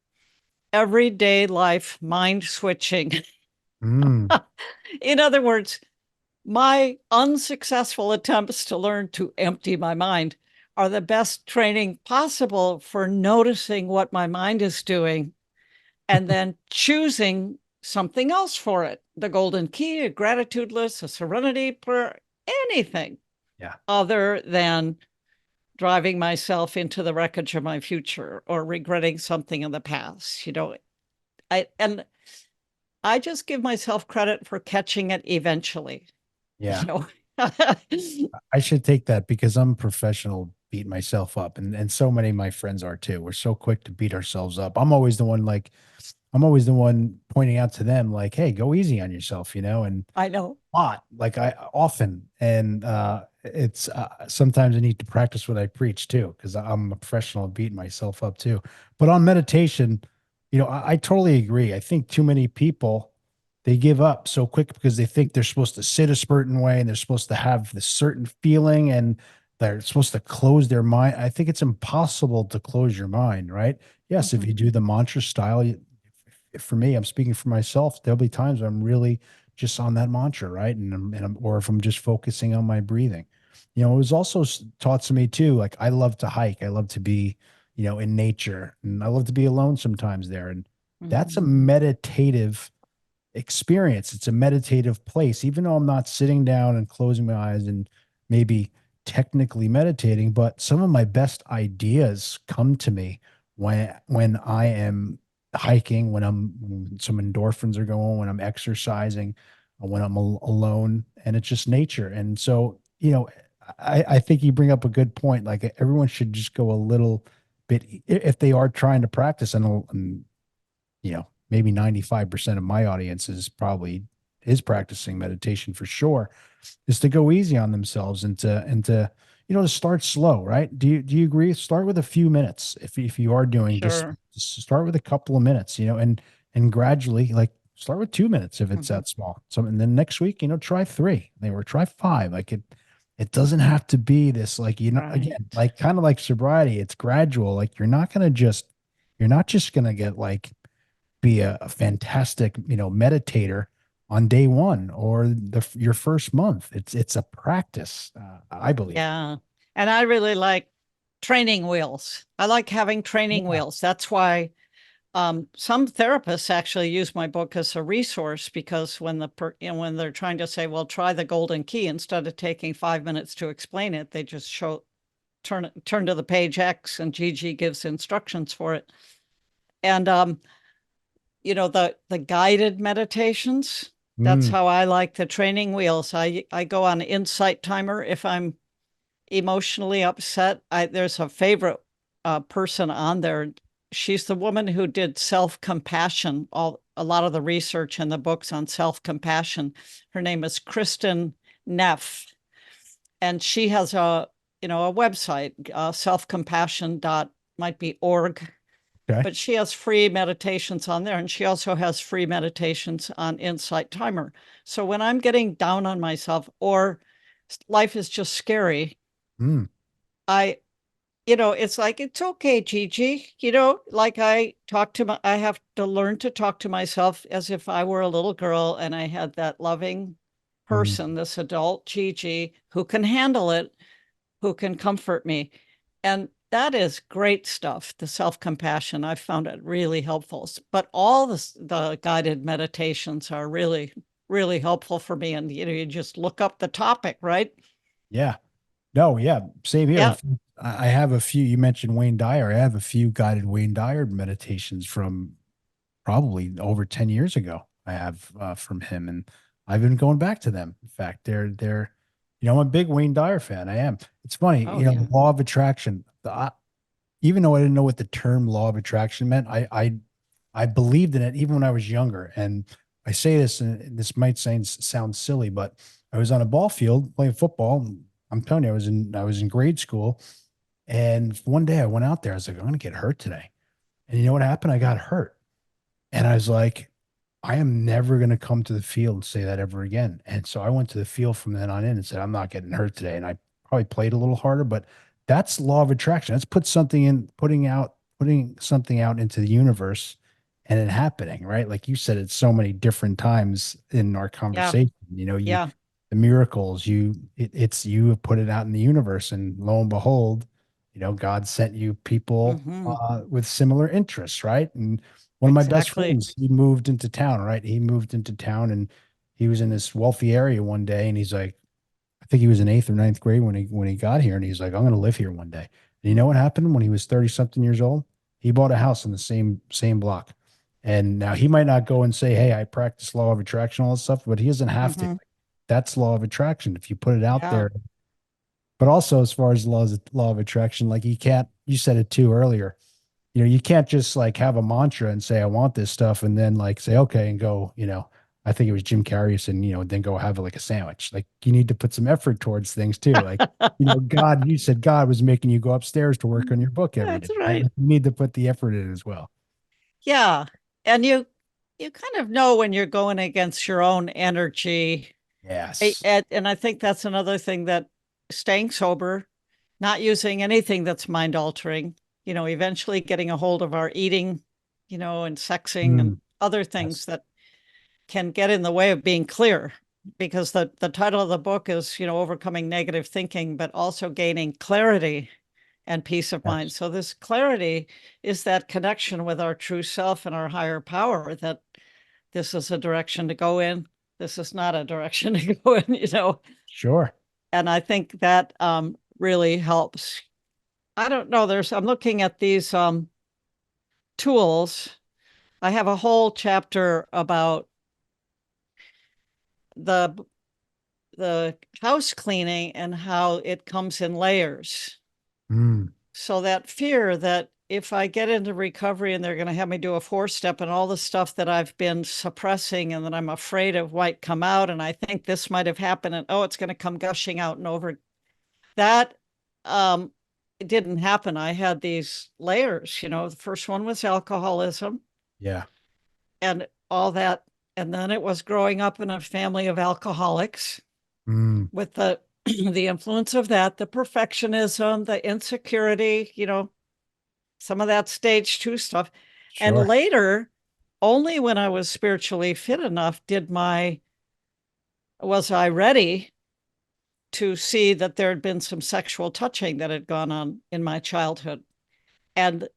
Everyday life mind switching. Mm. In other words, my unsuccessful attempts to learn to empty my mind are the best training possible for noticing what my mind is doing and then choosing something else for it. The golden key, a gratitude list, a serenity prayer, anything Yeah. other than driving myself into the wreckage of my future or regretting something in the past. And I just give myself credit for catching it eventually. Yeah. You know. I should take that because I'm a professional beating myself up, and so many of my friends are too. We're so quick to beat ourselves up. I'm always the one pointing out to them like, hey, go easy on yourself, and I know. a lot, like I often, and it's sometimes I need to practice what I preach too, because I'm a professional at beating myself up too. But on meditation, I totally agree. I think too many people they give up so quick because they think they're supposed to sit a certain way and they're supposed to have this certain feeling and they're supposed to close their mind. I think it's impossible to close your mind, right? Yes, if you do the mantra style, for me, I'm speaking for myself, there'll be times I'm really just on that mantra, right? Or if I'm just focusing on my breathing. It was also taught to me too, like I love to hike. I love to be, in nature, and I love to be alone sometimes there. And that's a meditative experience. It's a meditative place, even though I'm not sitting down and closing my eyes and maybe technically meditating, but some of my best ideas come to me when I am hiking, when some endorphins are going, when I'm exercising, when I'm alone, and it's just nature. And so, I think you bring up a good point. Like everyone should just go a little bit if they are trying to practice, and maybe 95% of my audience is practicing meditation for sure, is to go easy on themselves and to start slow, right? Do you agree? Start with a few minutes. If you are doing Sure. just start with a couple of minutes, and gradually, like, start with 2 minutes if it's that small. So, and then next week, try 3, or try 5. Like it doesn't have to be this, like, Right. again, like kind of like sobriety, it's gradual. Like you're not just gonna get like be a fantastic, meditator on day one or your first month. It's a practice, I believe. Yeah. And I really like training wheels. I like having training Yeah. wheels. That's why some therapists actually use my book as a resource, because when they're trying to say, well, try the golden key, instead of taking 5 minutes to explain it, they just turn to the page X and Gigi gives instructions for it. And the guided meditations, that's how I like the training wheels. I go on Insight Timer if I'm emotionally upset. There's a favorite person on there. She's the woman who did self-compassion, a lot of the research in the books on self-compassion. Her name is Kristen Neff, and she has a website, selfcompassion dot might be org. Okay. But she has free meditations on there, and she also has free meditations on Insight Timer. So when I'm getting down on myself or life is just scary, I it's like, it's okay, Gigi. Like I have to learn to talk to myself as if I were a little girl and I had that loving person, this adult Gigi, who can handle it, who can comfort me. And that is great stuff. The self-compassion, I've found it really helpful. But all the guided meditations are really, really helpful for me. And, you just look up the topic, right? Yeah. No, yeah. Same here. Yeah. I have a few. You mentioned Wayne Dyer. I have a few guided Wayne Dyer meditations from probably over 10 years ago. I have from him, and I've been going back to them. In fact, they're I'm a big Wayne Dyer fan. I am. It's funny, Oh, yeah. the law of attraction. Even though I didn't know what the term law of attraction meant, I believed in it even when I was younger. And I say this, and this might sound silly, but I was on a ball field playing football. I'm telling you, I was in grade school, and one day I went out there. I was like, I'm going to get hurt today. And you know what happened? I got hurt, and I was like, I am never going to come to the field and say that ever again. And so I went to the field from then on in and said, I'm not getting hurt today. And I probably played a little harder, but that's law of attraction. That's putting something out into the universe and it happening, right? Like you said, it's so many different times in our conversation. Yeah. The miracles, it's you have put it out in the universe, and lo and behold, God sent you people with similar interests, right? And one of my best Exactly. friends, he moved into town, right? He moved into town and he was in this wealthy area one day, and he's like, I think he was in 8th or 9th grade when he got here, and he's like, I'm going to live here one day. And you know what happened when he was 30 something years old? He bought a house in the same block. And now he might not go and say, hey, I practice law of attraction, all this stuff, but he doesn't have to. That's law of attraction. If you put it out there. But also, as far as law of attraction, like you said it too earlier, you can't just like have a mantra and say, I want this stuff, and then like say, okay, and go, I think it was Jim Carrey said, then go have like a sandwich. Like you need to put some effort towards things too. Like, God, you said God was making you go upstairs to work on your book every day. That's right. You need to put the effort in as well. Yeah. And you kind of know when you're going against your own energy. Yes. And I think that's another thing, that staying sober, not using anything that's mind altering, eventually getting a hold of our eating, and sexing and Mm, other things yes. that can get in the way of being clear. Because the title of the book is, overcoming negative thinking, but also gaining clarity and peace of mind. Yes. So this clarity is that connection with our true self and our higher power, that this is a direction to go in. This is not a direction to go in. Sure. And I think that really helps. I don't know. I'm looking at these tools. I have a whole chapter about the house cleaning and how it comes in layers. Mm, So that fear that if I get into recovery and they're going to have me do a 4-step, and all the stuff that I've been suppressing and that I'm afraid of might come out, and I think this might have happened, and it's going to come gushing out and over that. It didn't happen. I had these layers. The first one was alcoholism yeah. and all that, and then it was growing up in a family of alcoholics Mm, with the the influence of that, the perfectionism, the insecurity, some of that stage 2 stuff. And sure. later, only when I was spiritually fit enough was I ready to see that there had been some sexual touching that had gone on in my childhood. And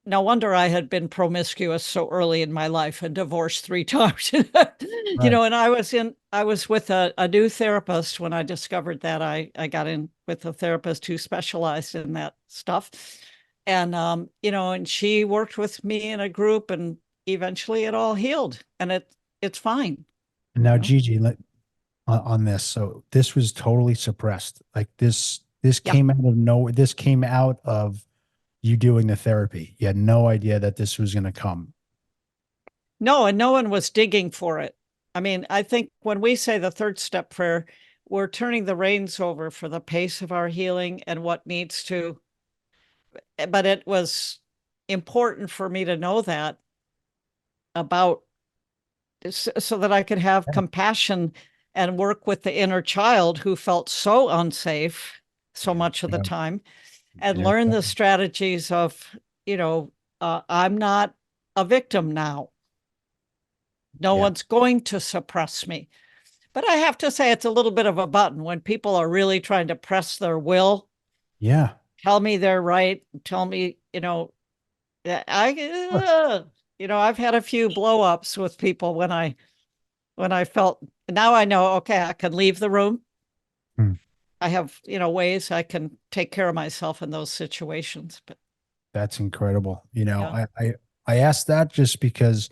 no wonder I had been promiscuous so early in my life and divorced 3 times. Right. And I was with a new therapist when I discovered that. I got in with a therapist who specialized in that stuff. And and she worked with me in a group, and eventually it all healed, and it's fine. And now, You know? Gigi, on this. So this was totally suppressed. Like this Yeah. came out of nowhere. This came out of you doing the therapy. You had no idea that this was going to come. No, and no one was digging for it. I mean, I think when we say the 3rd step prayer, we're turning the reins over for the pace of our healing and what needs to. But it was important for me to know that about, so that I could have Yeah. compassion and work with the inner child who felt so unsafe so Yeah. much of the Yeah. time, and Yeah. learn the strategies of, I'm not a victim now. No Yeah. one's going to suppress me. But I have to say, it's a little bit of a button when people are really trying to press their will, Yeah. tell me they're right, tell me, that Sure. I've had a few blow ups with people when I felt, now I know, okay, I can leave the room. Hmm. I have, ways I can take care of myself in those situations. But That's incredible. yeah. I asked that just because,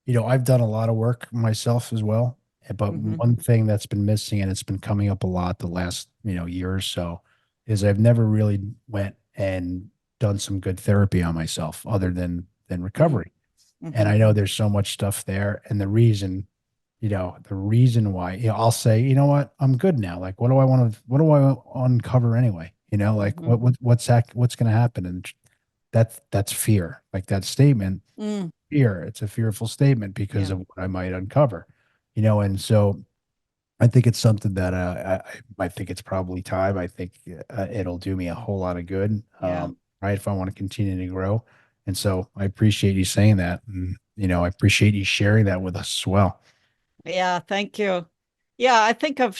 I've done a lot of work myself as well. But Mm-hmm. one thing that's been missing, and it's been coming up a lot the last, year or so, is I've never really went and done some good therapy on myself other than recovery. And Mm-hmm. I know there's so much stuff there. And the reason why, I'll say, you know what, I'm good now. Like, what do I uncover anyway? Like Mm-hmm. what's going to happen? And that's fear. Like that statement, Mm, fear. It's a fearful statement because yeah. of what I might uncover, and so I think it's something that I think it's probably time. I think it'll do me a whole lot of good, Yeah. right? If I want to continue to grow. And so I appreciate you saying that. And, I appreciate you sharing that with us as well. Yeah. Thank you. Yeah. I think of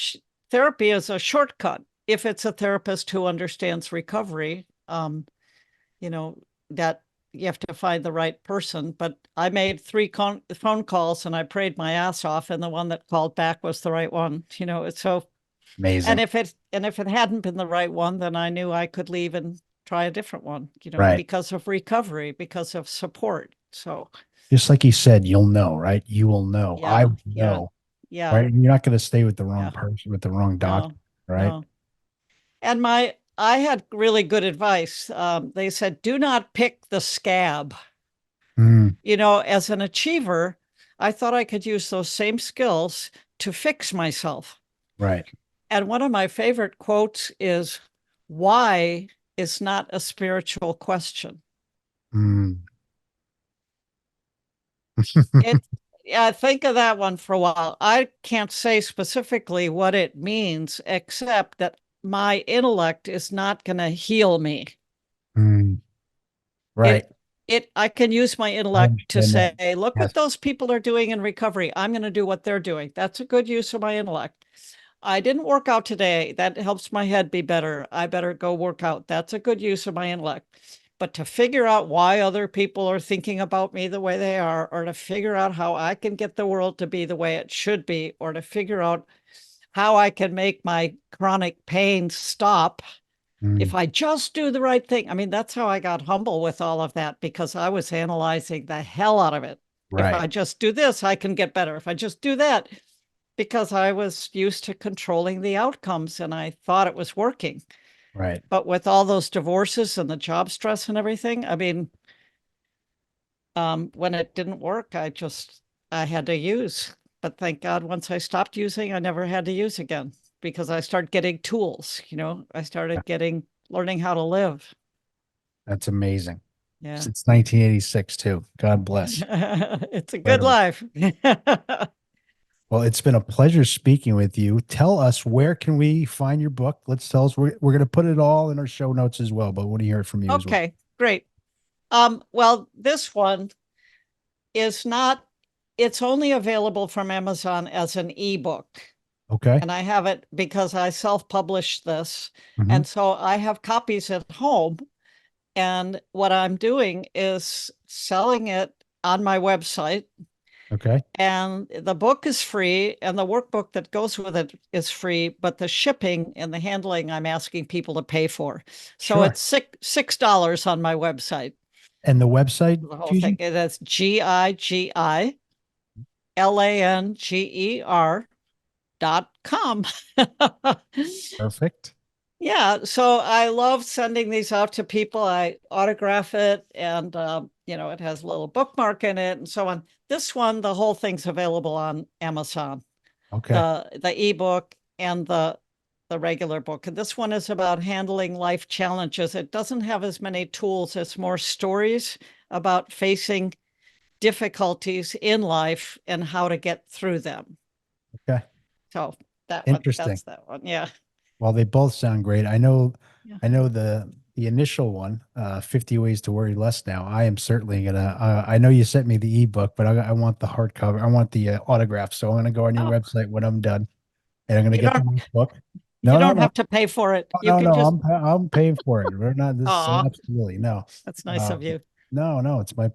therapy as a shortcut if it's a therapist who understands recovery. You know, that you have to find the right person. But I made 3 phone calls and I prayed my ass off, and the one that called back was the right one. So, and Amazing. if it hadn't been the right one, then I knew I could leave and try a different one. Right. Because of recovery, because of support. So Just like you said, you'll know, right? You will know. I yeah, will yeah, know, yeah, right? And you're not going to stay with the wrong yeah. person, with the wrong doctor, No, right? no. And I had really good advice. They said, do not pick the scab. Mm, As an achiever, I thought I could use those same skills to fix myself. right. And one of my favorite quotes is, why is not a spiritual question. Mm. It think of that one for a while. I can't say specifically what it means, except that my intellect is not going to heal me. Right. I can use my I intellect to say, understand that. look Yes. what those people are doing in recovery. I'm going to do what they're doing. That's a good use of my intellect. I didn't work out today. That helps my head be better. I better go work out. That's a good use of my intellect. But to figure out why other people are thinking about me the way they are, or to figure out how I can get the world to be the way it should be, or to figure out how I can make my chronic pain stop if I just do the right thing. I mean, that's how I got humble with all of that, because I was analyzing the hell out of it. If Right. I just do this, I can get better. If I just do that, because I was used to controlling the outcomes and I thought it was working. Right. But with all those divorces and the job stress and everything, I mean, when it didn't work, I had to use. But thank God, once I stopped using, I never had to use again, because I started getting tools. I started learning how to live. That's amazing. Yeah. Since 1986 too. God bless. It's a good life. Well, it's been a pleasure speaking with you. Tell us, where can we find your book? Let's tell us. We're going to put it all in our show notes as well, but we want to hear it from you as well. Okay, great. Well, this one is not, it's only available from Amazon as an ebook. Okay. And I have it because I self-published this. Mhm. And so I have copies at home. And what I'm doing is selling it on my website. Okay. And the book is free, and the workbook that goes with it is free, but the shipping and the handling I'm asking people to pay for. So Sure. it's $6 on my website. And the website, The whole Gigi? thing. That's GIGILANGER.com. Perfect. Yeah, so I love sending these out to people. I autograph it, and it has a little bookmark in it and so on. This one, the whole thing's available on Amazon. Okay. The ebook and the regular book. And this one is about handling life challenges. It doesn't have as many tools, it's more stories about facing difficulties in life and how to get through them. Okay. So Interesting. that's that one. Yeah. Well, they both sound great. I know Yeah. the initial one, 50 Ways to Worry Less Now. I am certainly gonna, I know you sent me the ebook, but I want the hardcover. I want the autograph. So I'm gonna go on your website when I'm done, and I'm gonna get the book. You don't have to pay for it. You can just. I'm paying for it. We're not this. Aw. Absolutely no. That's nice of you. No, it's my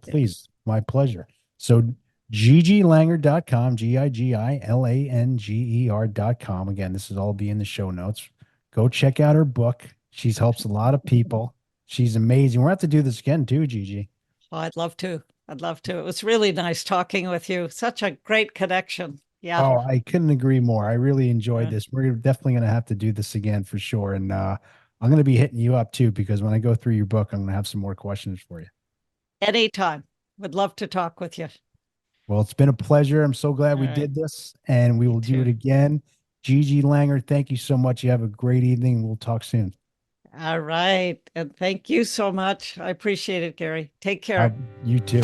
my pleasure. So GigiLanger.com, GigiLanger.com. Again, this is all be in the show notes. Go check out her book. She helps a lot of people. She's amazing. We'll have to do this again too, Gigi. Oh, I'd love to. It was really nice talking with you. Such a great connection. Yeah. Oh, I couldn't agree more. I really enjoyed this. We're definitely going to have to do this again for sure. And I'm going to be hitting you up too, because when I go through your book, I'm going to have some more questions for you. Anytime. Would love to talk with you. Well, it's been a pleasure. I'm so glad we did this, and we will do it again. Gigi Langer, thank you so much. You have a great evening. We'll talk soon. All right. And thank you so much. I appreciate it, Gary. Take care. You too.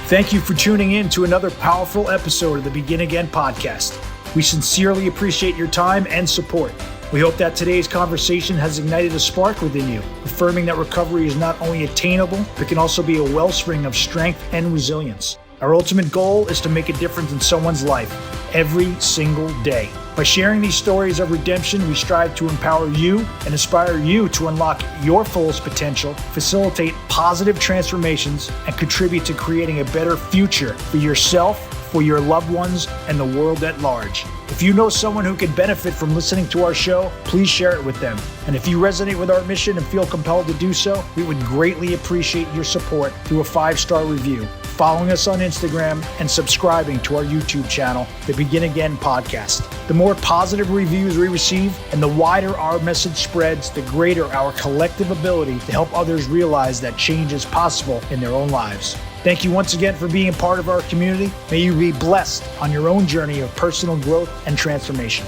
Thank you for tuning in to another powerful episode of the Begin Again podcast. We sincerely appreciate your time and support. We hope that today's conversation has ignited a spark within you, affirming that recovery is not only attainable, but can also be a wellspring of strength and resilience. Our ultimate goal is to make a difference in someone's life every single day. By sharing these stories of redemption, we strive to empower you and inspire you to unlock your fullest potential, facilitate positive transformations, and contribute to creating a better future for yourself, for your loved ones, and the world at large. If you know someone who could benefit from listening to our show, please share it with them. And if you resonate with our mission and feel compelled to do so, we would greatly appreciate your support through a 5-star review, following us on Instagram, and subscribing to our YouTube channel, The Begin Again Podcast. The more positive reviews we receive and the wider our message spreads, the greater our collective ability to help others realize that change is possible in their own lives. Thank you once again for being a part of our community. May you be blessed on your own journey of personal growth and transformation.